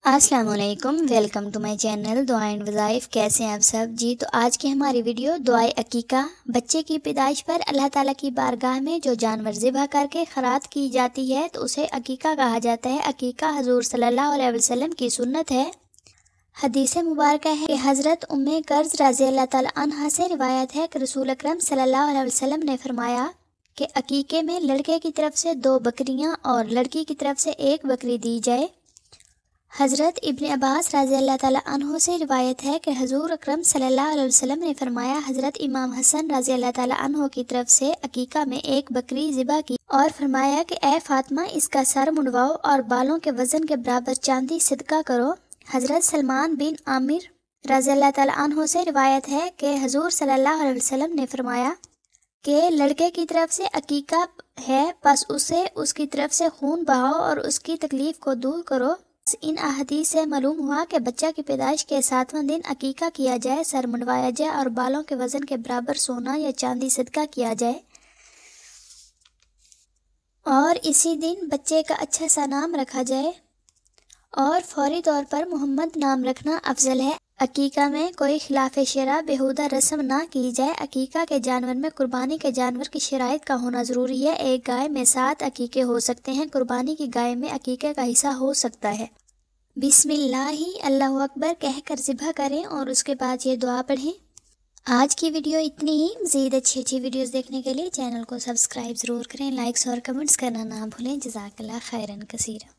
السلام علیکم، welcome to my channel دعا اینڈ وظائف۔ کیسے ہیں آپ سب؟ جی تو آج کی ہماری ویڈیو دعائے عقیقہ، بچے کی پیدائش پر اللہ تعالیٰ کی بارگاہ میں جو جانور ذبح کر کے خیرات کی جاتی ہے تو اسے عقیقہ کہا جاتا ہے۔ عقیقہ حضور صلی اللہ علیہ وسلم کی سنت ہے۔ حدیث مبارکہ ہے کہ حضرت ام کرز رضی اللہ تعالیٰ عنہا سے روایت ہے کہ رسول اکرم صلی اللہ علیہ وسلم نے فرمایا کہ عقیقے میں لڑکے کی طرف سے 2 بکریاں اور لڑکی کی طرف سے 1 بکری دی جائے۔ حضرت ابن عباس رضی اللہ تعالیٰ عنہ سے روایت ہے کہ حضور اکرم صلی اللہ علیہ وسلم نے فرمایا، حضرت امام حسن رضی اللہ تعالیٰ عنہ کی طرف سے عقیقہ میں 1 بکری ذبح کی اور فرمایا کہ اے فاطمہ، اس کا سر منڈواؤ اور بالوں کے وزن کے برابر چاندی صدقہ کرو۔ حضرت سلمان بن عامر رضی اللہ تعالیٰ عنہ سے روایت ہے کہ حضور صلی اللہ علیہ وسلم نے فرمایا کہ لڑکے کی طرف سے عقیقہ ہے، پس اسے اس کی طرف سے خون بہاؤ اور اس کی تکلیف کو دور کرو۔ ان احادیث سے معلوم ہوا کہ بچہ کی پیدائش کے 7واں دن عقیقہ کیا جائے، سر منڈوایا جائے اور بالوں کے وزن کے برابر سونا یا چاندی صدقہ کیا جائے، اور اسی دن بچے کا اچھا سا نام رکھا جائے اور فوری طور پر محمد نام رکھنا افضل ہے۔ عقیقہ میں کوئی خلاف شرع بیہودہ رسم نہ کی جائے۔ عقیقہ کے جانور میں قربانی کے جانور کی شرائط کا ہونا ضروری ہے۔ ایک گائے میں 7 عقیقے ہو سکتے ہیں۔ قربانی کی گائے میں عقیقے کا حصہ ہو سکتا ہے۔ بسم اللہ اللہ اکبر کہہ کر ذبح کریں اور اس کے بعد یہ دعا پڑھیں۔ آج کی ویڈیو اتنی ہی۔ مزید اچھی ویڈیوز دیکھنے کے لیے چینل کو سبسکرائب ضرور کریں، لائکس اور کمنٹس کرنا نہ بھولیں۔ جزاک اللہ خیرن کثیرا۔